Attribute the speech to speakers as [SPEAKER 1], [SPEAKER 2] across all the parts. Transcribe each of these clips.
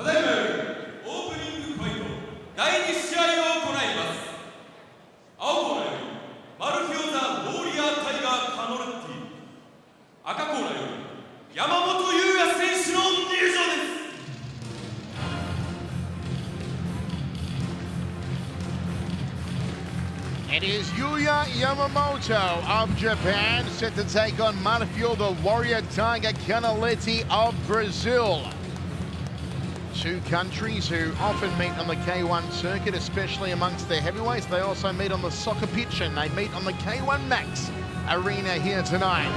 [SPEAKER 1] ただいまよりオープニングファイト第2試合を行います。青コーナーよりマルフィオザ・ウォーリアータイガー・カノルッティ、赤コーナーより山本優也選手の入場です。
[SPEAKER 2] It is Yuya Yamamoto of Japan set to take on Marfio, the Warrior Tiger Canaletti of Brazil. Two countries who often meet on the K-1 circuit, especially amongst their heavyweights. They also meet on the soccer pitch and they meet on the K-1 Max arena here tonight.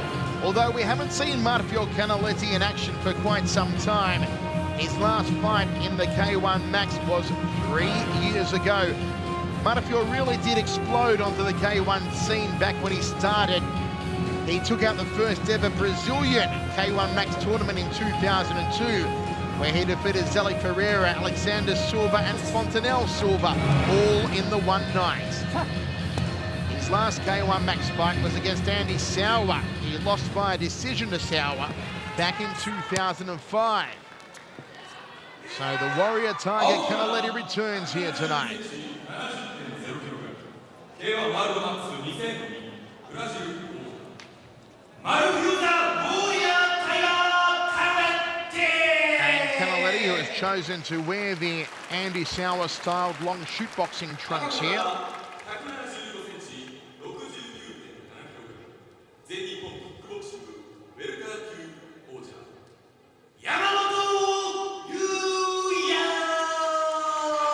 [SPEAKER 2] Although we haven't seen Marfio Canaletti in action for quite some time. His last fight in the K-1 Max was 3 years ago. Marfio really did explode onto the K1 scene back when he started. He took out the first ever Brazilian K1 Max tournament in 2002, where he defeated Zeli Ferreira, Alexander Silva and Fontanelle Silva, all in the one night. His last K1 Max fight was against Andy Souwer. He lost by a decision to Souwer back in 2005. So the Warrior Tiger Canaletti returns here tonight.
[SPEAKER 1] K-1 ワールドマックス2002ブラジルマルフィオザ・ウォーリアータイガー・カノレッティ
[SPEAKER 2] And Canaletti, who has chosen to wear the Andy Souwer styled long shootboxing trunks here.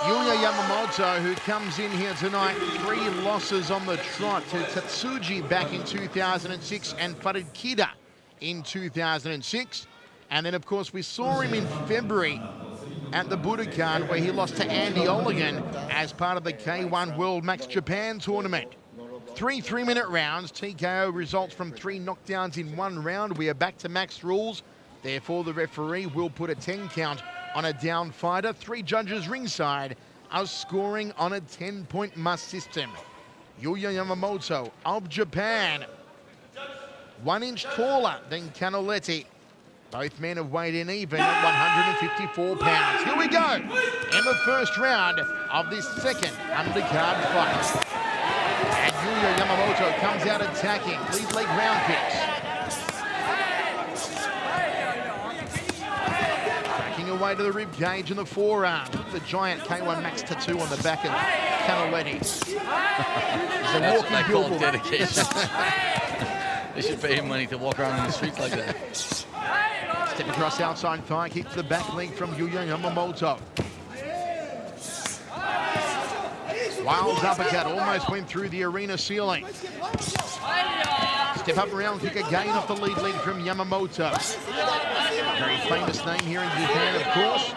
[SPEAKER 2] Yuya Yamamoto, who comes in here tonight, 3 losses on the trot to Tatsuji back in 2006 and Farid Kida in 2006. And then, of course, we saw him in February at the Budokan, where he lost to Andy Oligan as part of the K1 World Max Japan tournament. 3 3-minute rounds, TKO results from 3 knockdowns in 1 round. We are back to max rules. Therefore, the referee will put a 10 count on a down fighter. 3 judges ringside are scoring on a 10-point must system. Yuya Yamamoto of Japan, 1 inch taller than Canaletti. Both men have weighed in even at 154 pounds. Here we go in the first round of this second undercard fight. And Yuya Yamamoto comes out attacking, lead leg round kicks. Away to the rib cage and the forearm. The giant K1 Max tattoo on the back of Canaletti. He's a walking billboard.
[SPEAKER 3] Dedication. They should pay him money to walk around in the streets like that.
[SPEAKER 2] Step across outside thigh kick to the back leg from Yuya Yamamoto. Wild uppercut almost went through the arena ceiling. Step up round kick again off the lead leg from Yamamoto. Very famous name here in Japan, of course.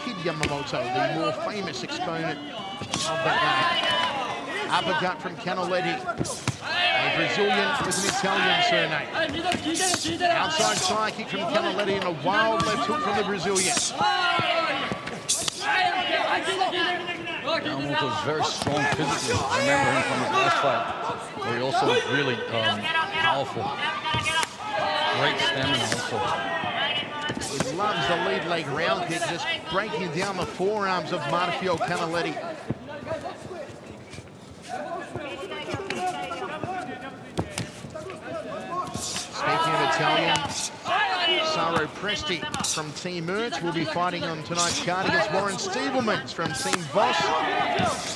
[SPEAKER 2] Kid Yamamoto, the more famous exponent of that name. Uppercut from Canaletti. A Brazilian with an Italian surname. Outside side kick from Canaletti and a wild left hook from the Brazilian.
[SPEAKER 3] Yamamoto's very strong physically. I remember him from his last fight, where he also was really powerful. Great stamina also.
[SPEAKER 2] He loves the lead leg round kick, just breaking down the forearms of Marfio Canaletti. Speaking of Italian, Saro Presti from Team Ertz will be fighting on tonight's card against Warren Stievelmans from Team Voss.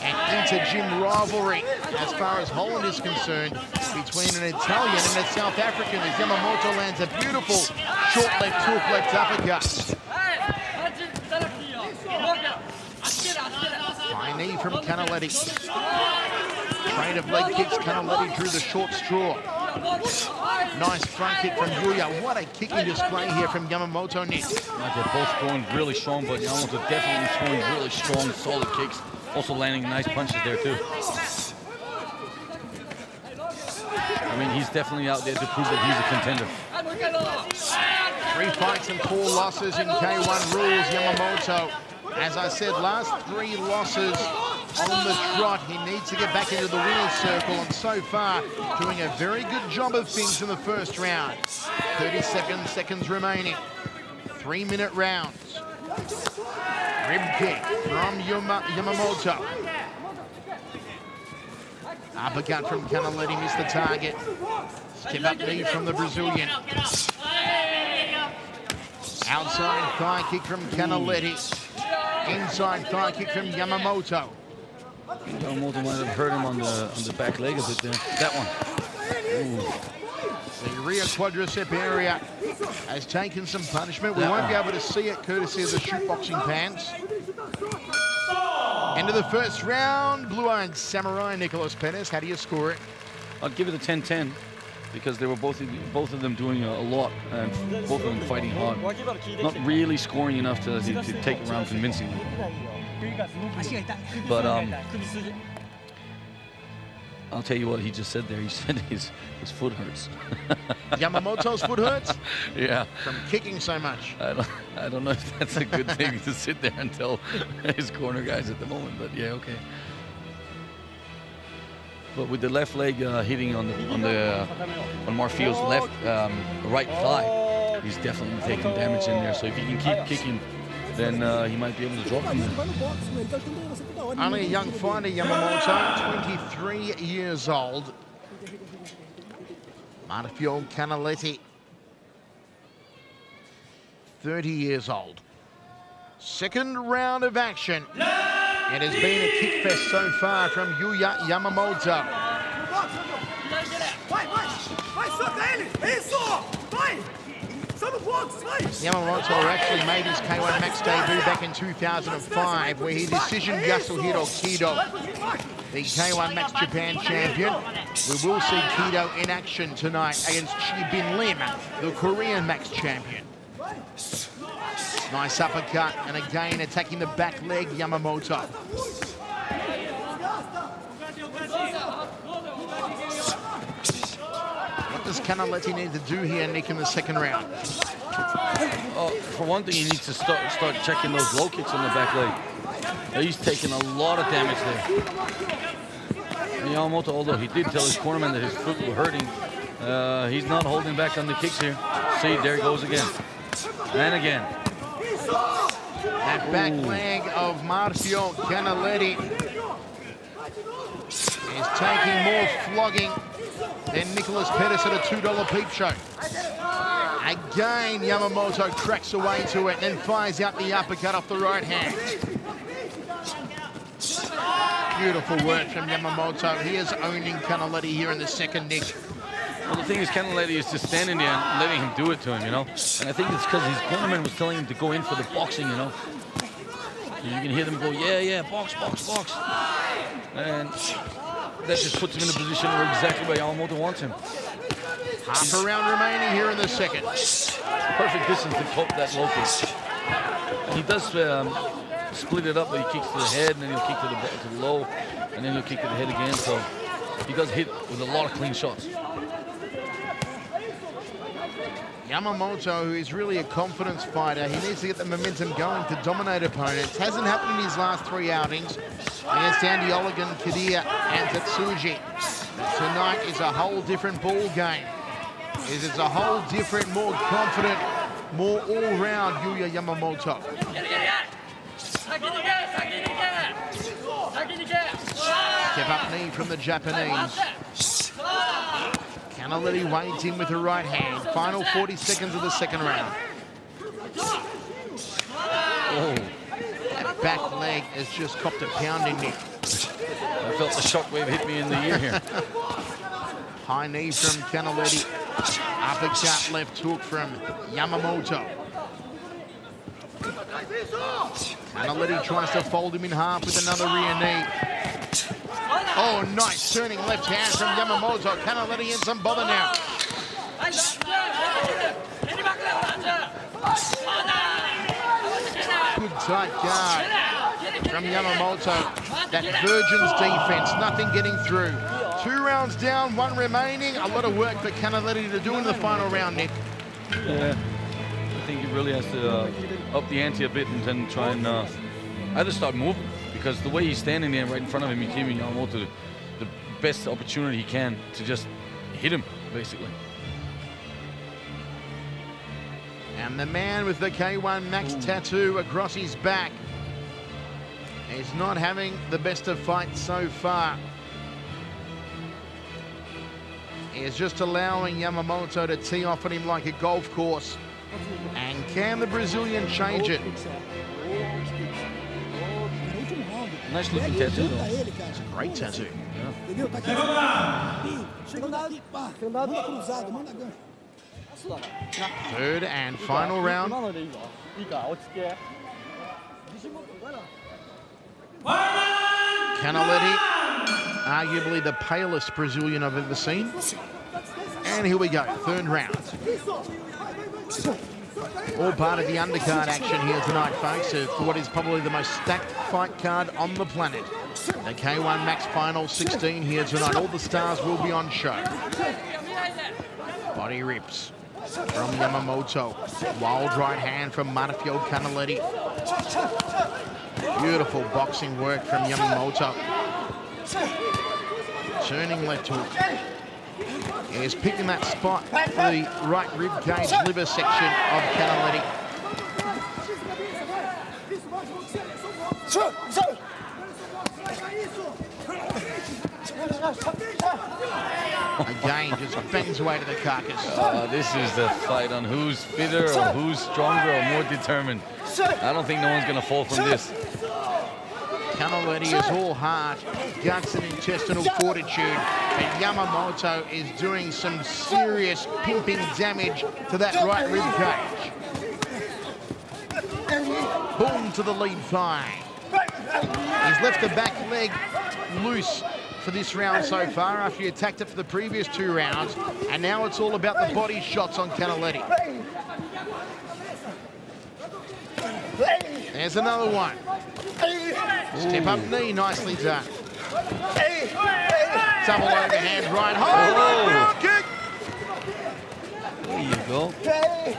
[SPEAKER 2] An inter-gym rivalry as far as Holland is concerned between an Italian and a South African as Yamamoto lands a beautiful short left hook, left uppercut. High knee from Canaletti. Train of leg kicks, Canaletti drew the short straw. Nice front kick from Yuya. What a kicking display here from Yamamoto next.
[SPEAKER 3] They're both going really strong, but Yamamoto definitely throwing really strong, solid kicks. Also landing nice punches there too. I mean, he's definitely out there to prove that he's a contender.
[SPEAKER 2] 3 fights and 4 losses in K1 rules, Yamamoto. As I said, last 3 losses on the trot. He needs to get back into the winner's circle, and so far doing a very good job of things in the first round. 37 seconds remaining. 3-minute rounds. Rib kick from Yamamoto. Uppercut from Canaletti, missed the target. Step up knee from the Brazilian. Outside thigh kick from Canaletti. Inside thigh kick from Yamamoto.
[SPEAKER 3] Yamamoto might have hurt him on the back leg a bit there. That one. Ooh.
[SPEAKER 2] The rear quadricep area has taken some punishment. We won't be able to see it courtesy of the shootboxing pants. End of the first round. Blue-eyed samurai Nicolas Pettis. How do you score it?
[SPEAKER 3] I'd give it a 10-10 because they were both of them doing a lot and both of them fighting hard. Not really scoring enough to take it around convincingly. But I'll tell you what he just said there. He said his foot hurts.
[SPEAKER 2] Yamamoto's foot hurts?
[SPEAKER 3] Yeah.
[SPEAKER 2] From kicking so much.
[SPEAKER 3] I don't know if that's a good thing to sit there and tell his corner guys at the moment, but yeah, okay. But with the left leg hitting on Marfio's left right thigh, he's definitely taking damage in there. So if he can keep kicking, then he might be able to drop him.
[SPEAKER 2] Only a young fighter, Yamamoto, 23 years old. Marfio Canaletti, 30 years old. Second round of action. It has been a kick fest so far from Yuya Yamamoto. Yamamoto actually made his K-1 Max debut back in 2005, where he decisioned Yasuhiro Kido, the K-1 Max Japan champion. We will see Kido in action tonight against Chi Bin Lim, the Korean Max champion. Nice uppercut, and again attacking the back leg, Yamamoto. What does Canaletti need to do here, Nick, in the second round?
[SPEAKER 3] For one thing, he needs to start checking those low kicks on the back leg. He's taking a lot of damage there. And Yamamoto, although he did tell his cornerman that his foot was hurting, he's not holding back on the kicks here. See, there he goes again. And again.
[SPEAKER 2] That back leg of Marfio Canaletti is taking more flogging than Nicolas Pettis at a $2 peep show. Again, Yamamoto cracks away to it and then fires out the uppercut off the right hand. Beautiful work from Yamamoto. He is owning Canaletti here in the second, Nick.
[SPEAKER 3] Well, the thing is, Canaletti is just standing there and letting him do it to him, you know? And I think it's because his cornerman was telling him to go in for the boxing, you know? You can hear them go, yeah, box, box, box. And that just puts him in a position where exactly where Yamamoto wants him.
[SPEAKER 2] Half a round remaining here in the second.
[SPEAKER 3] Perfect distance to cope that low kick. And he does split it up, but he kicks to the head, and then he'll kick to the low, and then he'll kick to the head again. So he does hit with a lot of clean shots.
[SPEAKER 2] Yamamoto, who is really a confidence fighter, he needs to get the momentum going to dominate opponents. Hasn't happened in his last three outings against Andy Olligan, Kadir, and Tatsuji. Tonight is a whole different ball game. It's a whole different, more confident, more all-round Yuya Yamamoto. Step up knee from the Japanese. Canaletti wades in with the right hand. Final 40 seconds of the second round. Oh, that back leg has just copped a pounding, Nick.
[SPEAKER 3] I felt the shockwave hit me in the ear here.
[SPEAKER 2] High knee from Canaletti. Uppercut left hook from Yamamoto. Canaletti tries to fold him in half with another rear knee. Oh, nice turning left hand from Yamamoto. Canaletti in some bother now. Good tight guard from Yamamoto. That Virgin's defense, nothing getting through. 2 rounds down, 1 remaining. A lot of work for Canaletti to do in the final round, Nick.
[SPEAKER 3] Yeah, I think he really has to up the ante a bit and then try and either start moving, because the way he's standing there right in front of him, he's giving Yamamoto the best opportunity he can to just hit him, basically.
[SPEAKER 2] And the man with the K-1 Max tattoo across his back is not having the best of fights so far. He is just allowing Yamamoto to tee off at him like a golf course. And can the Brazilian change it?
[SPEAKER 3] Nice looking tattoo, though.
[SPEAKER 2] It's a great tattoo. Third and final round. Canaletti, arguably the palest Brazilian I've ever seen. And here we go, third round. All part of the undercard action here tonight, folks, for what is probably the most stacked fight card on the planet. The K-1 Max Final 16 here tonight. All the stars will be on show. Body rips from Yamamoto. Wild right hand from Marfio Canaletti. Beautiful boxing work from Yamamoto. Turning left hook. Is picking that spot for the right rib cage liver section of Canaletti. Again, just bangs away to the carcass.
[SPEAKER 3] This is the fight on who's fitter or who's stronger or more determined. I don't think no one's going to fall from this.
[SPEAKER 2] Canaletti is all heart, guts and intestinal fortitude, and Yamamoto is doing some serious pimping damage to that right rib cage. Boom to the lead thigh. He's left the back leg loose for this round so far after he attacked it for the previous 2 rounds, and now it's all about the body shots on Canaletti. There's another one. Step up knee, nicely done. Double overhand right. Oh, kick.
[SPEAKER 3] There you go.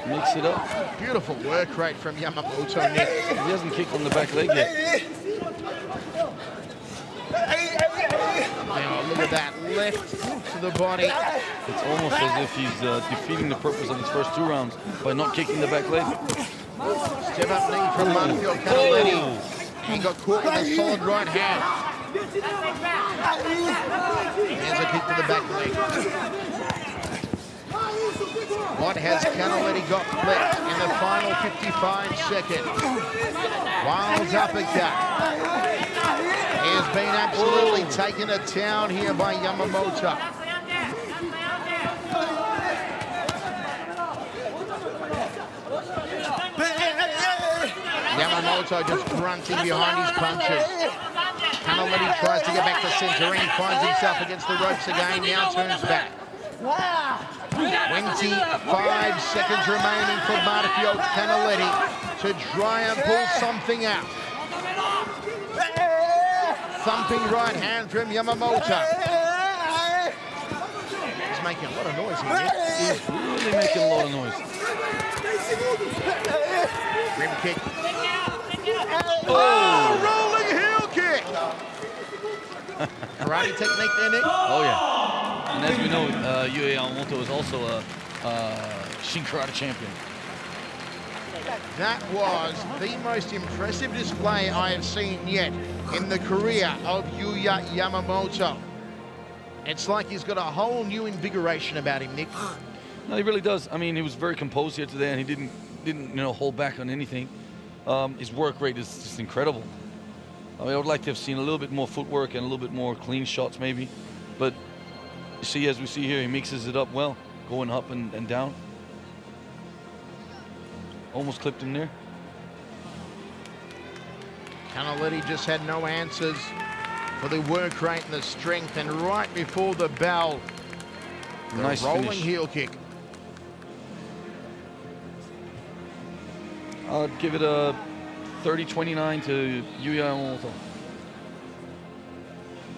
[SPEAKER 3] Mix it up.
[SPEAKER 2] Beautiful work rate from Yamamoto, Nick.
[SPEAKER 3] He hasn't kicked on the back leg yet.
[SPEAKER 2] Now look at that, left to the body.
[SPEAKER 3] It's almost as if he's defeating the purpose of his first 2 rounds by not kicking the back leg.
[SPEAKER 2] Step up knee from Marfio Canaletti. He got caught with a solid right hand. There's a kick to the back leg. What has Canaletti got left in the final 55 seconds? Wild uppercut. He has been absolutely taken to town here by Yamamoto. Yamamoto just grunting behind his punches. Canaletti tries to get back to center and he finds himself against the ropes again, now turns back. 25 seconds remaining for Marfio Canaletti to try and pull something out. Thumping right hand from Yamamoto. He's making a lot of noise here.
[SPEAKER 3] He's really making a lot of noise.
[SPEAKER 2] Rim kick. Oh, rolling heel kick. Karate technique there, Nick.
[SPEAKER 3] Oh, yeah. And as we know, Yuya Yamamoto is also a Shin Karate champion.
[SPEAKER 2] That was the most impressive display I have seen yet in the career of Yuya Yamamoto. It's like he's got a whole new invigoration about him, Nick.
[SPEAKER 3] No, he really does. I mean, he was very composed here today, and he didn't hold back on anything. His work rate is just incredible. I mean, I would like to have seen a little bit more footwork and a little bit more clean shots, maybe. But you see, as we see here, he mixes it up well, going up and down. Almost clipped him there.
[SPEAKER 2] Canaletti just had no answers for the work rate and the strength, and right before the bell, the
[SPEAKER 3] nice
[SPEAKER 2] rolling
[SPEAKER 3] finish.
[SPEAKER 2] heel kick.
[SPEAKER 3] I'd give it a 30-29 to Yuya Yamamoto.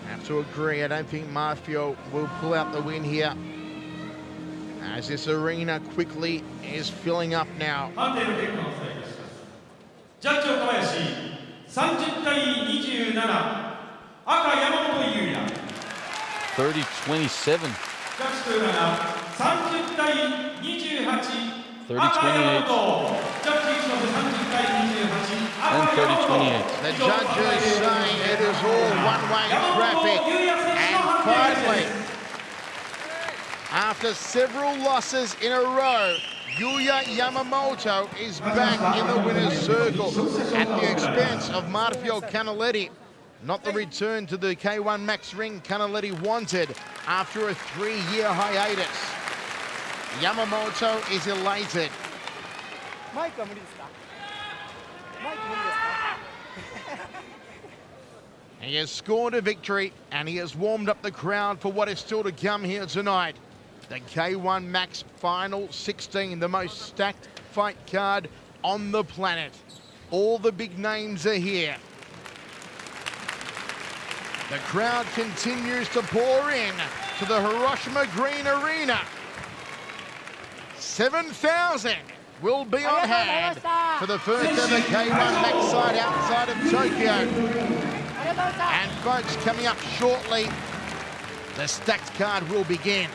[SPEAKER 2] I have to agree, I don't think Marfio will pull out the win here, as this arena quickly is filling up now.
[SPEAKER 1] ジャッジ岡林30対27赤山本優也
[SPEAKER 3] 30-27.
[SPEAKER 1] ジャッジ豊永30対28
[SPEAKER 3] 30-28 and 30-28.
[SPEAKER 2] The judges saying it is all one-way traffic. And finally, after several losses in a row, Yuya Yamamoto is back in the winner's circle at the expense of Marfio Canaletti. Not the return to the K-1 Max ring Canaletti wanted after a 3-year hiatus. Yamamoto is elated. He has scored a victory and he has warmed up the crowd for what is still to come here tonight. The K-1 Max Final 16, the most stacked fight card on the planet. All the big names are here. The crowd continues to pour in to the Hiroshima Green Arena. 7,000 will be on hand for the first ever K-1 Max side outside of Tokyo. And folks, coming up shortly, the stacked card will begin.